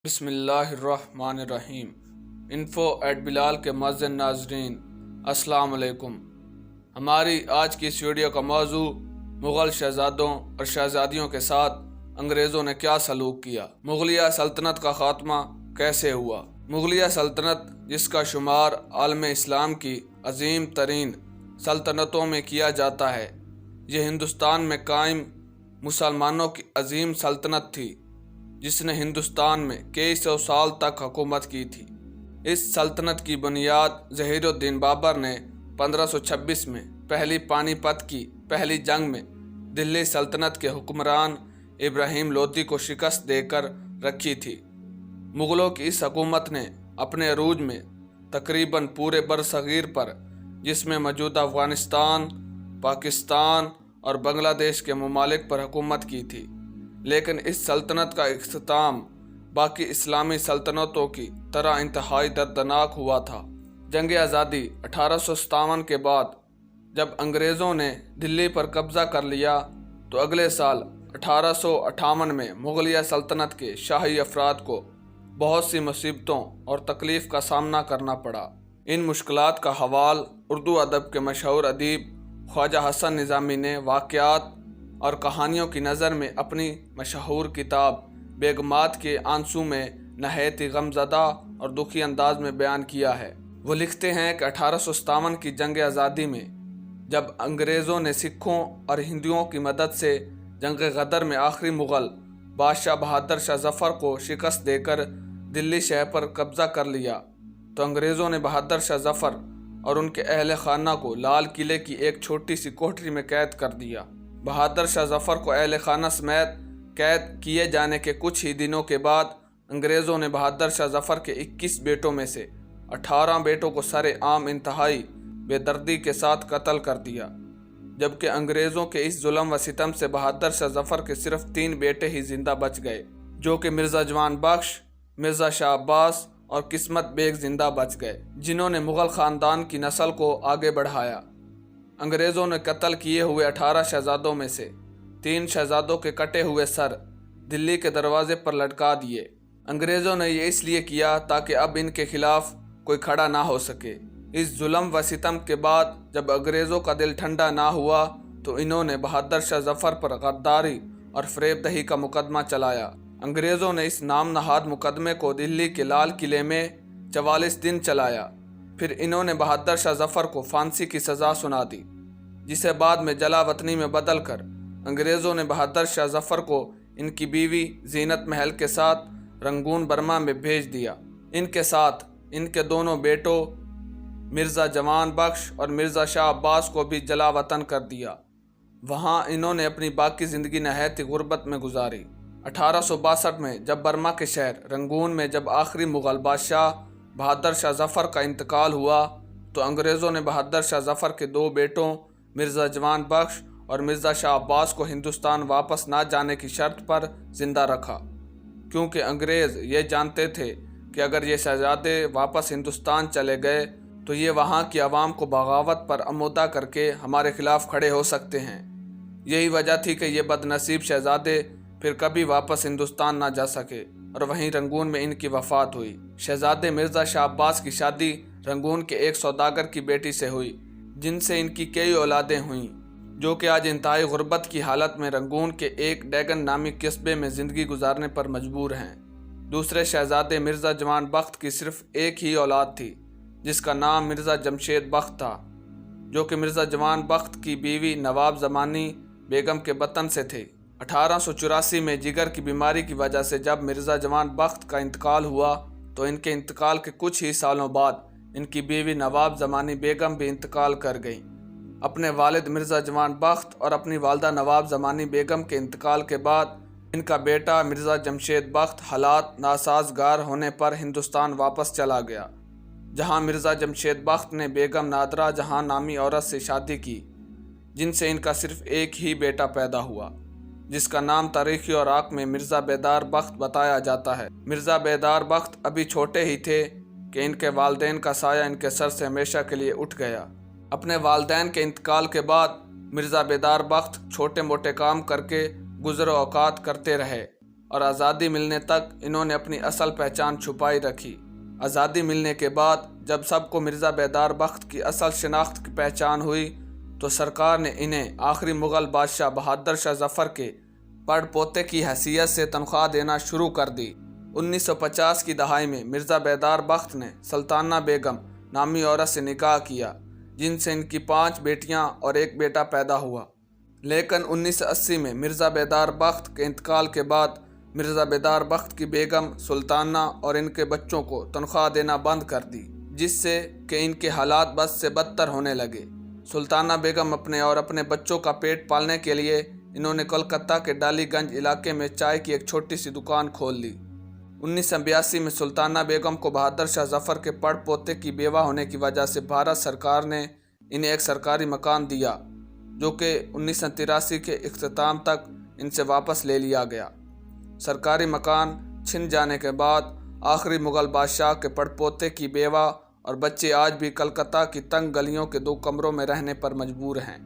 بسم اللہ الرحمن الرحیم۔ انفو ایٹ بلال کے معزز ناظرین السلام علیکم۔ ہماری آج کی اس ویڈیو کا موضوع مغل شہزادوں اور شہزادیوں کے ساتھ انگریزوں نے کیا سلوک کیا، مغلیہ سلطنت کا خاتمہ کیسے ہوا۔ مغلیہ سلطنت، جس کا شمار عالم اسلام کی عظیم ترین سلطنتوں میں کیا جاتا ہے، یہ ہندوستان میں قائم مسلمانوں کی عظیم سلطنت تھی جس نے ہندوستان میں کئی سو سال تک حکومت کی تھی۔ اس سلطنت کی بنیاد ظہیر الدین بابر نے 1526 میں پہلی پانی پت کی پہلی جنگ میں دلی سلطنت کے حکمران ابراہیم لودھی کو شکست دے کر رکھی تھی۔ مغلوں کی اس حکومت نے اپنے عروج میں تقریباً پورے برصغیر پر، جس میں موجودہ افغانستان، پاکستان اور بنگلہ دیش کے ممالک پر حکومت کی تھی، لیکن اس سلطنت کا اختتام باقی اسلامی سلطنتوں کی طرح انتہائی دردناک ہوا تھا۔ جنگ آزادی 1857 کے بعد جب انگریزوں نے دلی پر قبضہ کر لیا تو اگلے سال 1858 میں مغلیہ سلطنت کے شاہی افراد کو بہت سی مصیبتوں اور تکلیف کا سامنا کرنا پڑا۔ ان مشکلات کا حوال اردو ادب کے مشہور ادیب خواجہ حسن نظامی نے واقعات اور کہانیوں کی نظر میں اپنی مشہور کتاب بیگمات کے آنسو میں نہایت غم زدہ اور دکھی انداز میں بیان کیا ہے۔ وہ لکھتے ہیں کہ 1857 کی جنگ آزادی میں جب انگریزوں نے سکھوں اور ہندوؤں کی مدد سے جنگ غدر میں آخری مغل بادشاہ بہادر شاہ ظفر کو شکست دے کر دلی شہر پر قبضہ کر لیا، تو انگریزوں نے بہادر شاہ ظفر اور ان کے اہل خانہ کو لال قلعے کی ایک چھوٹی سی کوٹری میں قید کر دیا۔ بہادر شاہ ظفر کو اہل خانہ سمیت قید کیے جانے کے کچھ ہی دنوں کے بعد انگریزوں نے بہادر شاہ ظفر کے 21 بیٹوں میں سے 18 بیٹوں کو سر عام انتہائی بے دردی کے ساتھ قتل کر دیا، جبکہ انگریزوں کے اس ظلم و ستم سے بہادر شاہ ظفر کے صرف 3 بیٹے ہی زندہ بچ گئے، جو کہ مرزا جوان بخش، مرزا شاہ عباس اور قسمت بیگ زندہ بچ گئے، جنہوں نے مغل خاندان کی نسل کو آگے بڑھایا۔ انگریزوں نے قتل کیے ہوئے 18 شہزادوں میں سے 3 شہزادوں کے کٹے ہوئے سر دلی کے دروازے پر لٹکا دیے۔ انگریزوں نے یہ اس لیے کیا تاکہ اب ان کے خلاف کوئی کھڑا نہ ہو سکے۔ اس ظلم و ستم کے بعد جب انگریزوں کا دل ٹھنڈا نہ ہوا تو انہوں نے بہادر شاہ ظفر پر غداری اور فریب دہی کا مقدمہ چلایا۔ انگریزوں نے اس نام نہاد مقدمے کو دلی کے لال قلعے میں 44 دن چلایا، پھر انہوں نے بہادر شاہ ظفر کو پھانسی کی سزا سنا دی، جسے بعد میں جلا وطنی میں بدل کر انگریزوں نے بہادر شاہ ظفر کو ان کی بیوی زینت محل کے ساتھ رنگون برما میں بھیج دیا۔ ان کے ساتھ ان کے دونوں بیٹوں مرزا جوان بخش اور مرزا شاہ عباس کو بھی جلا وطن کر دیا۔ وہاں انہوں نے اپنی باقی زندگی نہایت غربت میں گزاری۔ 1862 میں جب برما کے شہر رنگون میں جب آخری مغل بادشاہ بہادر شاہ ظفر کا انتقال ہوا تو انگریزوں نے بہادر شاہ ظفر کے 2 بیٹوں مرزا جوان بخش اور مرزا شاہ عباس کو ہندوستان واپس نہ جانے کی شرط پر زندہ رکھا، کیونکہ انگریز یہ جانتے تھے کہ اگر یہ شہزادے واپس ہندوستان چلے گئے تو یہ وہاں کی عوام کو بغاوت پر آمادہ کر کے ہمارے خلاف کھڑے ہو سکتے ہیں۔ یہی وجہ تھی کہ یہ بد نصیب شہزادے پھر کبھی واپس ہندوستان نہ جا سکے اور وہیں رنگون میں ان کی وفات ہوئی۔ شہزادے مرزا شاہ عباس کی شادی رنگون کے ایک سوداگر کی بیٹی سے ہوئی، جن سے ان کی کئی اولادیں ہوئیں، جو کہ آج انتہائی غربت کی حالت میں رنگون کے ایک ڈیگن نامی قصبے میں زندگی گزارنے پر مجبور ہیں۔ دوسرے شہزادے مرزا جوان بخت کی صرف ایک ہی اولاد تھی، جس کا نام مرزا جمشید بخت تھا، جو کہ مرزا جوان بخت کی بیوی نواب زمانی بیگم کے بطن سے تھے۔ 1884 میں جگر کی بیماری کی وجہ سے جب مرزا جوان بخت کا انتقال ہوا تو ان کے انتقال کے کچھ ہی سالوں بعد ان کی بیوی نواب زمانی بیگم بھی انتقال کر گئیں۔ اپنے والد مرزا جوان بخت اور اپنی والدہ نواب زمانی بیگم کے انتقال کے بعد ان کا بیٹا مرزا جمشید بخت حالات ناسازگار ہونے پر ہندوستان واپس چلا گیا، جہاں مرزا جمشید بخت نے بیگم نادرہ جہاں نامی عورت سے شادی کی، جن سے ان کا صرف ایک ہی بیٹا پیدا ہوا، جس کا نام تاریخی اوراق میں مرزا بیدار بخت بتایا جاتا ہے۔ مرزا بیدار بخت ابھی چھوٹے ہی تھے کہ ان کے والدین کا سایہ ان کے سر سے ہمیشہ کے لیے اٹھ گیا۔ اپنے والدین کے انتقال کے بعد مرزا بیدار بخت چھوٹے موٹے کام کر کے گزر اوقات کرتے رہے، اور آزادی ملنے تک انہوں نے اپنی اصل پہچان چھپائی رکھی۔ آزادی ملنے کے بعد جب سب کو مرزا بیدار بخت کی اصل شناخت کی پہچان ہوئی تو سرکار نے انہیں آخری مغل بادشاہ بہادر شاہ ظفر کے پڑ پوتے کی حیثیت سے تنخواہ دینا شروع کر دی۔ 1950 کی دہائی میں مرزا بیدار بخت نے سلطانہ بیگم نامی عورت سے نکاح کیا، جن سے ان کی 5 بیٹیاں اور 1 بیٹا پیدا ہوا۔ لیکن 1980 میں مرزا بیدار بخت کے انتقال کے بعد مرزا بیدار بخت کی بیگم سلطانہ اور ان کے بچوں کو تنخواہ دینا بند کر دی، جس سے کہ ان کے حالات بد سے بدتر ہونے لگے۔ سلطانہ بیگم اپنے بچوں کا پیٹ پالنے کے لیے انہوں نے کولکتہ کے ڈالی گنج علاقے میں چائے کی ایک چھوٹی سی دکان کھول لی۔ 1982 میں سلطانہ بیگم کو بہادر شاہ ظفر کے پڑ پوتے کی بیوہ ہونے کی وجہ سے بھارت سرکار نے انہیں ایک سرکاری مکان دیا، جو کہ 1983 کے اختتام تک ان سے واپس لے لیا گیا۔ سرکاری مکان چھن جانے کے بعد آخری مغل بادشاہ کے پڑ پوتے کی بیوہ اور بچے آج بھی کلکتہ کی تنگ گلیوں کے 2 کمروں میں رہنے پر مجبور ہیں۔